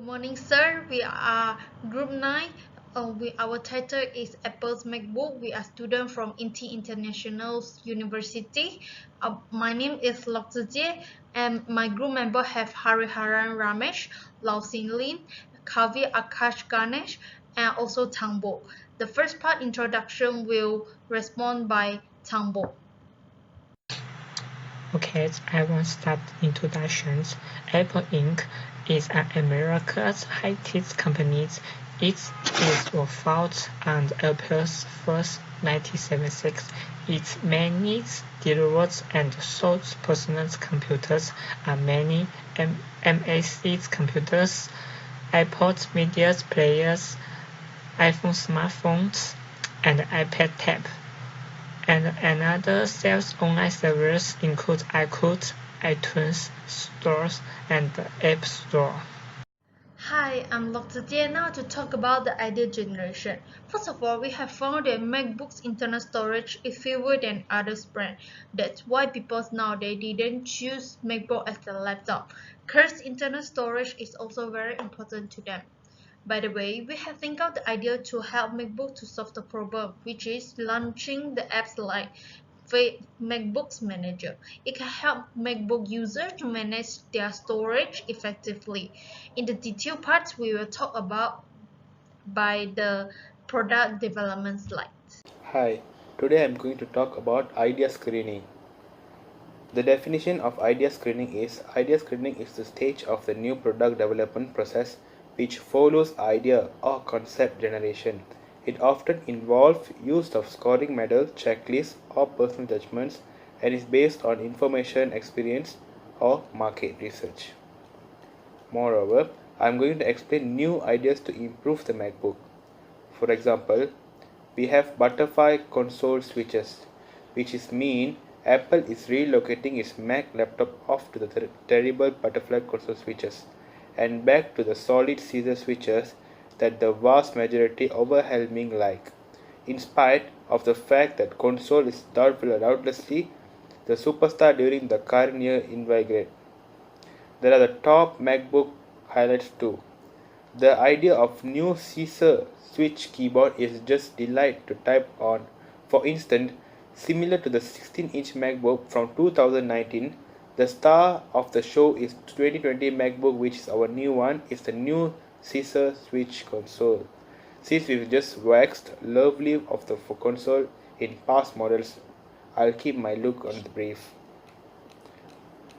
Good morning, sir. We are Group 9. Our title is Apple's MacBook. We are students from Inti International University. My name is Lok Zijie, and my group member have Hariharan Ramesh, Lau Sin Lin, Kavi Akash Ganesh, and also Tangbo. The first part introduction will respond by Tangbo. Okay, I want to start introductions. Apple Inc. is an America's high-tech company. It was founded on Apple's first 1976. Its main delivers and sold personal computers are many MAC computers, iPod media players, iPhone smartphones, and iPad tab. And another sells online servers include iCloud, iTunes stores, and the App Store. Hi, I'm Dr. Jie now to talk about the idea generation. First of all, we have found that MacBook's internal storage is fewer than other brands. That's why people nowadays didn't choose MacBook as a laptop. Because internal storage is also very important to them. By the way, we have think out the idea to help MacBook to solve the problem, which is launching the apps like MacBook's Manager. It can help MacBook users to manage their storage effectively. In the detail parts, we will talk about by the product development slides. Hi, today I'm going to talk about idea screening. The definition of idea screening is the stage of the new product development process which follows idea or concept generation. It often involves use of scoring medals, checklists, or personal judgments and is based on information, experience, or market research. Moreover, I'm going to explain new ideas to improve the MacBook. For example, we have butterfly console switches, which is mean Apple is relocating its Mac laptop off to the terrible butterfly console switches and back to the solid scissor switches that the vast majority overwhelming like. In spite of the fact that console is doubtlessly the superstar during the current year invigorate. There are the top MacBook highlights too. The idea of new scissor switch keyboard is just delight to type on. For instance, similar to the 16-inch MacBook from 2019, the star of the show is 2020 MacBook, which is our new one, is the new scissor switch console. Since we've just waxed lovely of the console in past models, I'll keep my look on the brief.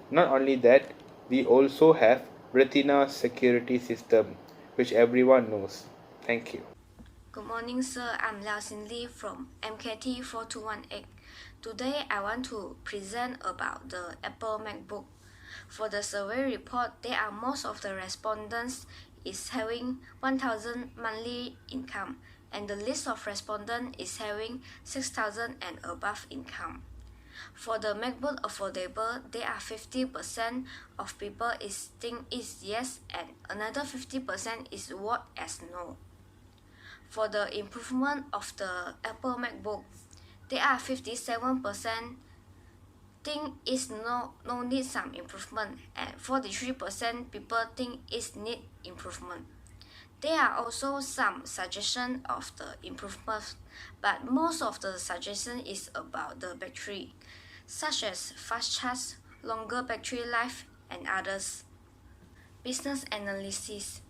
Not only that, we also have Retina security system, which everyone knows. Thank you. Good morning, sir. I'm Liao Xin Li from MKT4218. Today, I want to present about the Apple MacBook. For the survey report, there are most of the respondents is having 1,000 monthly income, and the list of respondents is having 6,000 and above income. For the MacBook affordable, there are 50% of people is think is yes and another 50% is vote as no. For the improvement of the Apple MacBook, there are 57% think is no need some improvement and 43% people think is need improvement. There are also some suggestions of the improvement, but most of the suggestion is about the battery, such as fast charge, longer battery life, and others. Business analysis.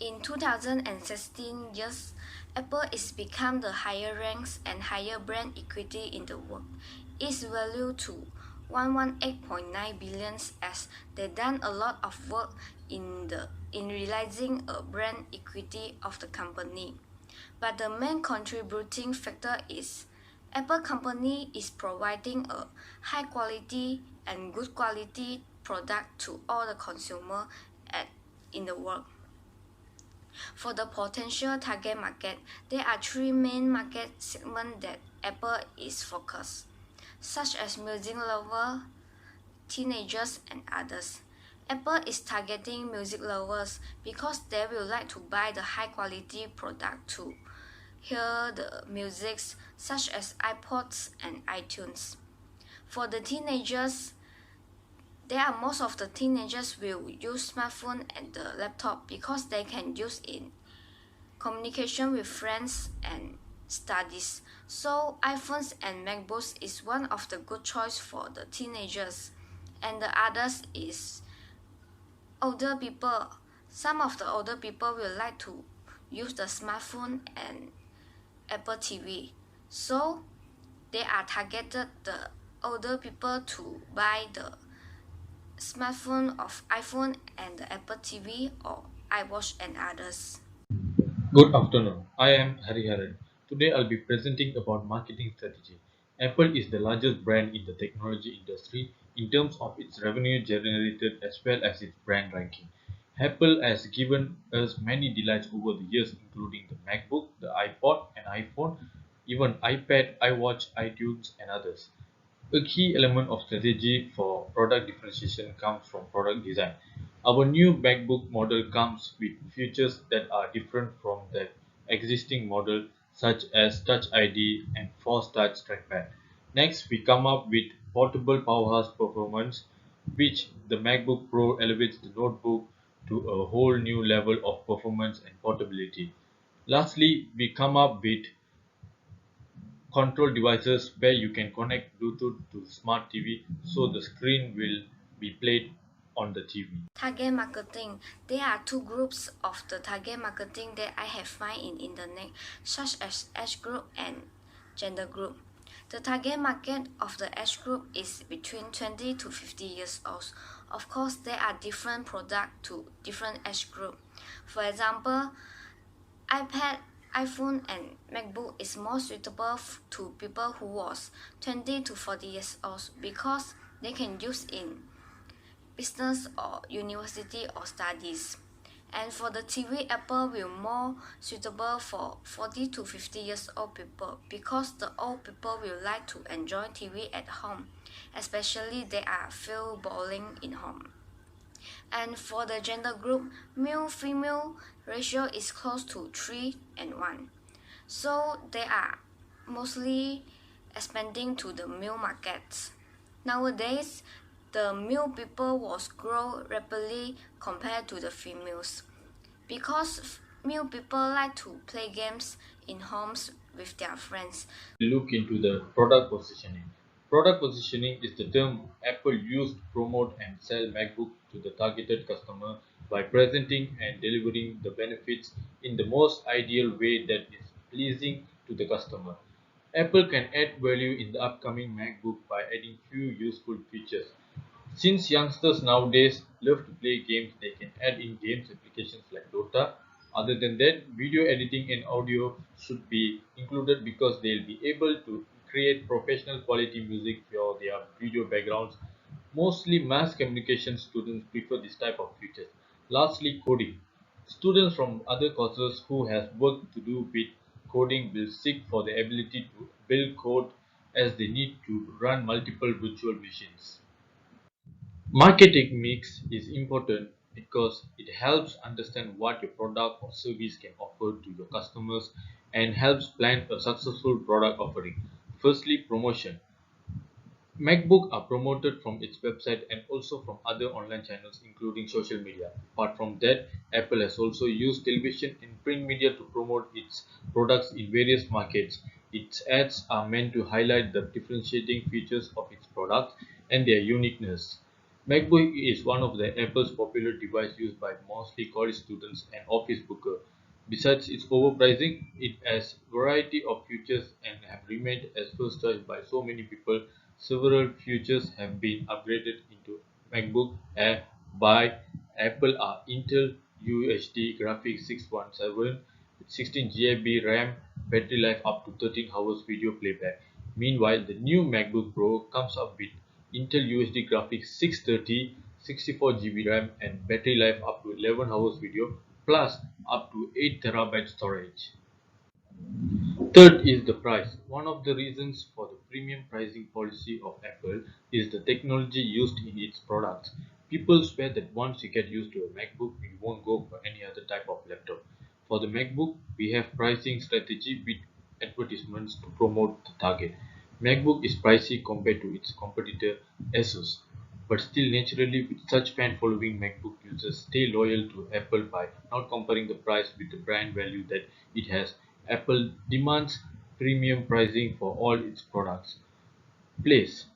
In 2016 years, Apple is become the higher ranks and higher brand equity in the world. Its value to 118.9 billion as they done a lot of work in realizing a brand equity of the company. But the main contributing factor is Apple company is providing a high quality and good quality product to all the consumer in the world. For the potential target market, there are three main market segments that Apple is focused, such as music lovers, teenagers, and others. Apple is targeting music lovers because they will like to buy the high quality product to hear the music such as iPods and iTunes. For the teenagers, There are most of the teenagers will use smartphone and the laptop because they can use in communication with friends and studies. So iPhones and MacBooks is one of the good choice for the teenagers, and the others is older people. Some of the older people will like to use the smartphone and Apple TV. So they are targeted the older people to buy the smartphone of iPhone and the Apple TV or iWatch and others. Good afternoon. I am Hariharan. Today I'll be presenting about marketing strategy. Apple is the largest brand in the technology industry in terms of its revenue generated as well as its brand ranking. Apple has given us many delights over the years, including the MacBook, the iPod and iPhone, even iPad, iWatch, iTunes and others. A key element of strategy for product differentiation comes from product design. Our new MacBook model comes with features that are different from the existing model, such as Touch ID and Force Touch trackpad. Next, we come up with portable powerhouse performance, which the MacBook Pro elevates the notebook to a whole new level of performance and portability. Lastly, we come up with control devices where you can connect Bluetooth to smart TV so the screen will be played on the TV. Target marketing. There are two groups of the target marketing that I have found in internet, such as age group and gender group. The target market of the age group is between 20 to 50 years old. Of course, there are different products to different age group. For example, iPad, iPhone, and MacBook is more suitable to people who was 20 to 40 years old because they can use in business or university or studies. And for the TV, Apple will more suitable for 40 to 50 years old people because the old people will like to enjoy TV at home, especially they are feel boring in home. And for the gender group, male-female ratio is close to 3 and 1. So they are mostly expanding to the male markets. Nowadays, the male people was grow rapidly compared to the females because male people like to play games in homes with their friends. Look into the product positioning. Product positioning is the term Apple used to promote and sell MacBook to the targeted customer by presenting and delivering the benefits in the most ideal way that is pleasing to the customer. Apple can add value in the upcoming MacBook by adding few useful features. Since youngsters nowadays love to play games, they can add in games applications like Dota. Other than that, video editing and audio should be included because they'll be able to create professional quality music for their video backgrounds. Mostly mass communication students prefer this type of features. Lastly, coding. Students from other courses who have work to do with coding will seek for the ability to build code as they need to run multiple virtual machines. Marketing mix is important because it helps understand what your product or service can offer to your customers and helps plan a successful product offering. Firstly, promotion. MacBook are promoted from its website and also from other online channels including social media. Apart from that, Apple has also used television and print media to promote its products in various markets. Its ads are meant to highlight the differentiating features of its products and their uniqueness. MacBook is one of the Apple's popular device used by mostly college students and office workers. Besides its overpricing, it has variety of features and have remained as first choice by so many people. Several features have been upgraded into MacBook Air by Apple are Intel UHD graphics 617, 16 GB RAM, battery life up to 13 hours video playback. Meanwhile, the new MacBook Pro comes up with Intel UHD graphics 630, 64 GB RAM and battery life up to 11 hours video plus up to 8 TB storage. Third is the price. One of the reasons for the premium pricing policy of Apple is the technology used in its products. People swear that once you get used to a MacBook, you won't go for any other type of laptop. For the MacBook, we have pricing strategy with advertisements to promote the target. MacBook is pricey compared to its competitor Asus. But still, naturally, with such fan following, MacBook users stay loyal to Apple by not comparing the price with the brand value that it has. Apple demands premium pricing for all its products. Place.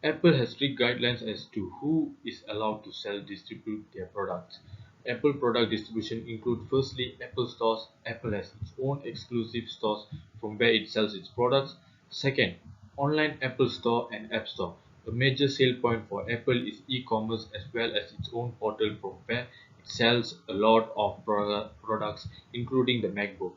Apple has strict guidelines as to who is allowed to sell distribute their products. Apple product distribution include firstly Apple stores. Apple has its own exclusive stores from where it sells its products. Second, online Apple Store and App Store. A major sale point for Apple is e-commerce as well as its own portal from where it sells a lot of products including the MacBook.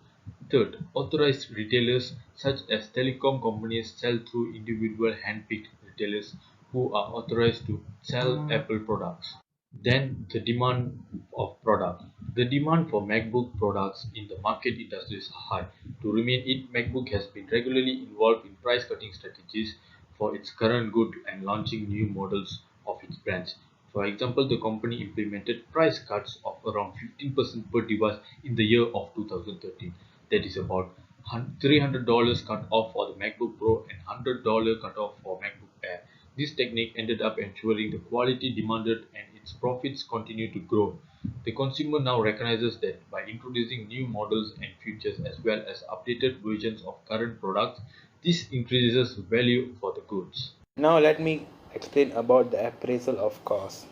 Third, authorized retailers such as telecom companies sell through individual hand-picked retailers who are authorized to sell Apple products. Then the demand of product. The demand for MacBook products in the market industry is high. To remain it, MacBook has been regularly involved in price cutting strategies for its current good and launching new models of its brands. For example, the company implemented price cuts of around 15% per device in the year of 2013. That is about $300 cut off for the MacBook Pro and $100 cut off for MacBook Air. This technique ended up ensuring the quality demanded and its profits continue to grow. The consumer now recognizes that by introducing new models and features as well as updated versions of current products, this increases value for the goods. Now let me explain about the appraisal of cost.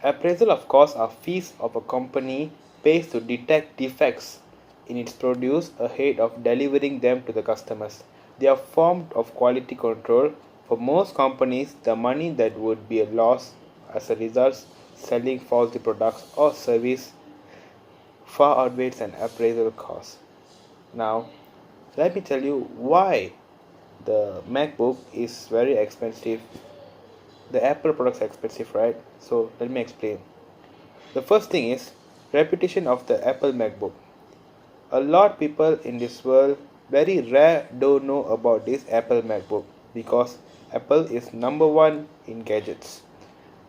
Appraisal of costs are fees of a company pays to detect defects in its produce ahead of delivering them to the customers. They are formed of quality control. For most companies, the money that would be a loss as a result selling faulty products or service far outweighs an appraisal cost. Now, let me tell you why the MacBook is very expensive. The Apple products are expensive, right? So let me explain. The first thing is reputation of the Apple MacBook. A lot people in this world very rare don't know about this Apple MacBook because Apple is number one in gadgets.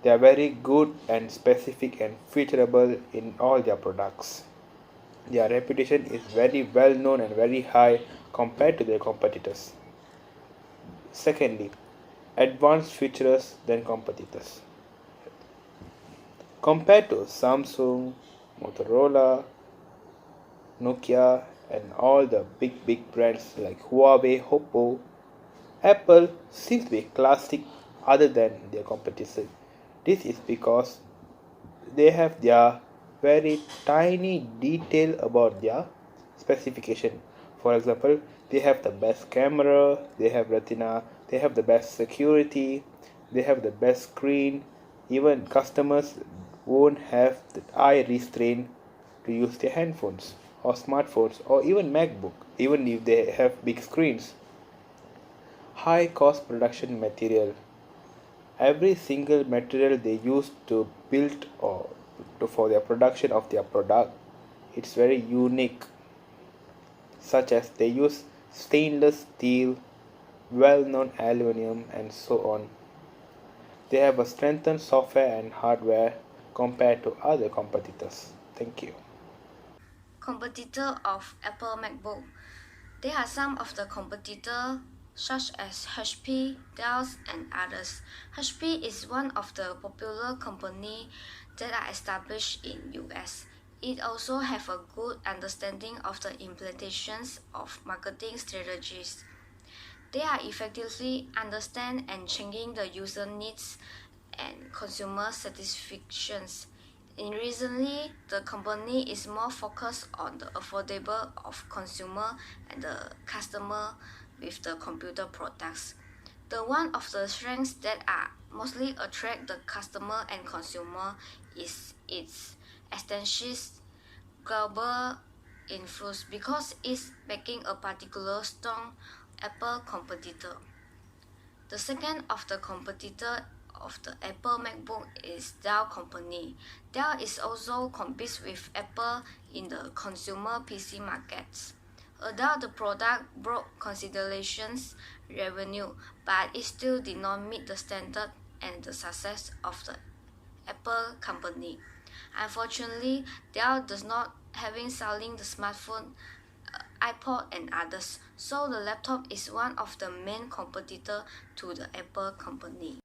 They are very good and specific and featureable in all their products. Their reputation is very well known and very high compared to their competitors. Secondly, advanced features than competitors. Compared to Samsung, Motorola, Nokia, and all the big brands like Huawei, Oppo, Apple seems to be classic other than their competition. This is because they have their very tiny detail about their specification. For example, they have the best camera, they have retina, they have the best security, they have the best screen. Even customers won't have the eye restraint to use their handphones or smartphones or even MacBook, even if they have big screens. High cost production material. Every single material they use to build or for their production of their product, it's very unique, such as they use stainless steel, well known aluminum, and so on. They have a strengthened software and hardware compared to other competitors. Thank you. Competitor of Apple MacBook. There are some of the competitors such as HP, Dell, and others. HP is one of the popular companies that are established in US. It also have a good understanding of the implementations of marketing strategies. They are effectively understand and changing the user needs and consumer satisfactions. In recently, the company is more focused on the affordable of consumer and the customer with the computer products. The one of the strengths that are mostly attract the customer and consumer is its extensive global influence because it's making a particular strong Apple competitor. The second of the competitor of the Apple MacBook is Dell company. Dell is also competes with Apple in the consumer PC markets. Although the product brought considerations revenue, but it still did not meet the standard and the success of the Apple company. Unfortunately, Dell does not having selling the smartphone, iPod and others, so the laptop is one of the main competitor to the Apple company.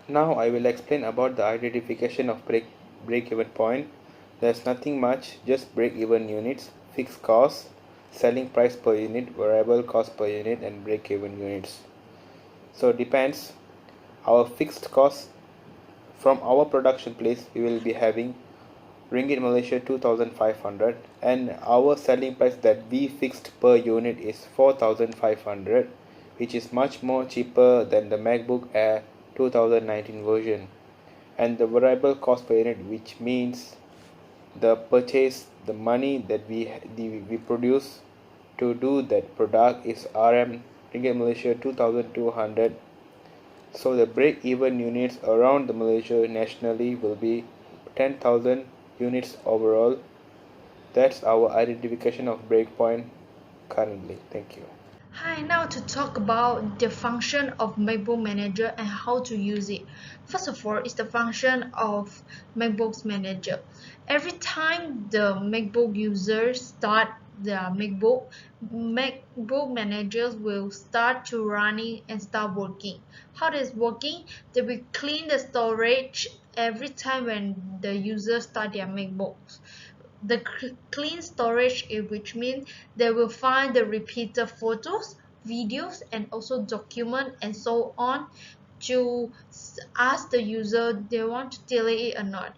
Now I will explain about the identification of break-even point. There's nothing much, just break-even units, fixed costs, selling price per unit, variable cost per unit, and break-even units. So it depends. Our fixed costs from our production place, we will be having Ringgit Malaysia 2500, and our selling price that we fixed per unit is 4500, which is much more cheaper than the MacBook Air 2019 version. And the variable cost per unit, which means the purchase, the money that we produce to do that product, is Ringgit Malaysia 2200. So the break-even units around the Malaysia nationally will be 10,000 units overall. That's our identification of breakpoint currently. Thank you. Hi, now to talk about the function of MacBook Manager and how to use it. First of all, it's the function of MacBook Manager. Every time the MacBook users start their MacBook managers will start to running and start working. How does working? They will clean the storage every time when the users start their MacBooks. The clean storage, which means they will find the repeated photos, videos, and also document and so on to ask the user they want to delete it or not.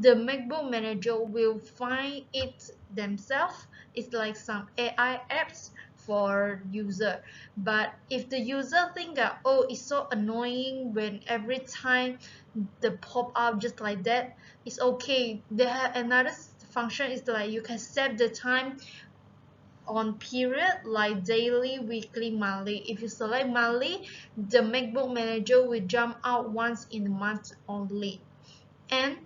The MacBook Manager will find it themselves. It's like some AI apps for user. But if the user think that, oh, it's so annoying when every time the pop up just like that, it's okay. They have another function is like you can set the time on period like daily, weekly, monthly. If you select monthly, the MacBook Manager will jump out once in a month only. And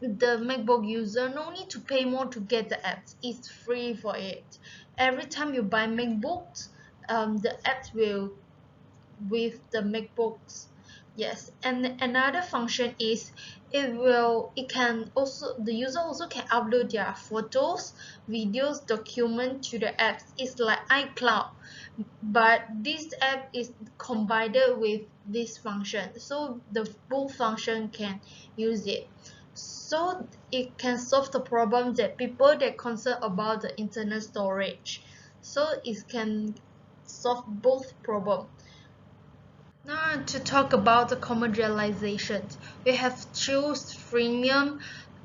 the MacBook user no need to pay more to get the apps. It's free for it. Every time you buy MacBooks, the apps will with the MacBooks. Yes, and another function is it can also the user also can upload their photos, videos, document to the apps. It's like iCloud, but this app is combined with this function, so the both function can use it. So it can solve the problem that people that concerned about the internet storage. So it can solve both problems. Now to talk about the commercialization, we have choose freemium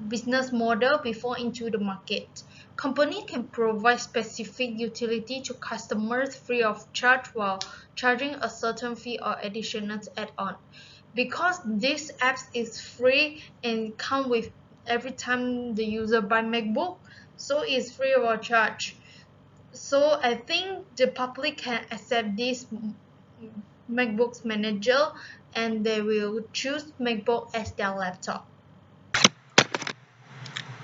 business model before into the market. Company can provide specific utility to customers free of charge while charging a certain fee or additional add-on. Because this app is free and come with every time the user buy MacBook, so it's free of charge. So I think the public can accept this MacBook's manager and they will choose MacBook as their laptop.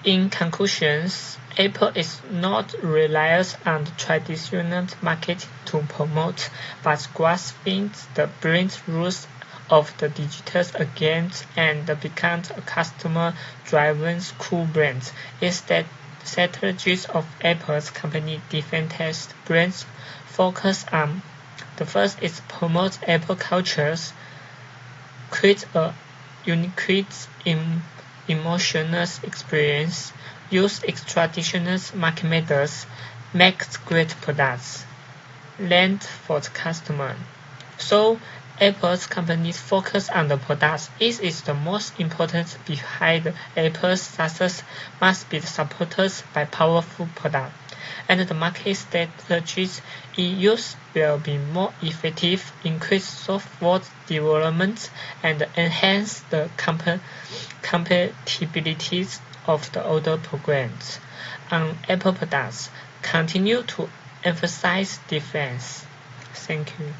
In conclusions, Apple is not reliant on the traditional market to promote, but grasping the brain roots of the digital again and becomes a customer-driven cool brand. Instead, strategies of Apple's company defense brands focus on the first is promote Apple cultures, create a unique emotional experience, use traditional market methods, make great products, land for the customer. So Apple's company's focus on the products is the most important behind Apple's success must be supported by powerful products. And the market strategies it used will be more effective, increase software development, and enhance the compatibility of the older programs. On Apple products, continue to emphasize defense. Thank you.